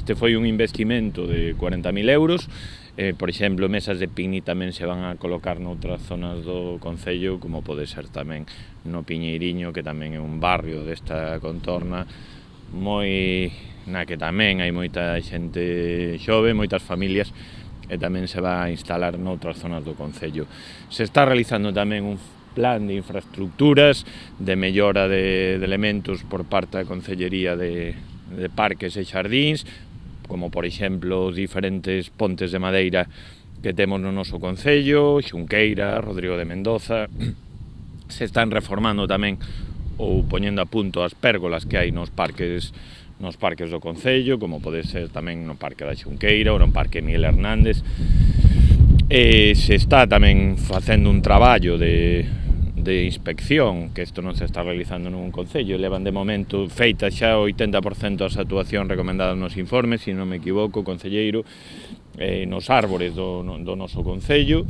Este foi un investimento de 40.000 euros. Por exemplo, mesas de picnic tamén se van a colocar noutras zonas do concello, como pode ser tamén no Piñeiriño, que tamén é un barrio desta contorna, na que tamén hai moita xente xove, moitas familias, e tamén se va a instalar noutras zonas do concello. Se está realizando tamén un plan de infraestructuras, de mellora de elementos por parte da Concellería de Parques e Xardíns, como por exemplo os diferentes pontes de madeira que temos no noso concello, Xunqueira, Rodrigo de Mendoza. Se están reformando tamén ou poñendo a punto as pérgolas que hai nos parques do concello, como pode ser tamén no Parque da Xunqueira ou no Parque Miguel Hernández. Se está tamén facendo un traballo de inspección, que isto non se está realizando nun concello, levan de momento feita xa o 80% das actuacións recomendadas nos informes, se non me equivoco, concelleiro, nos árbores do noso concello.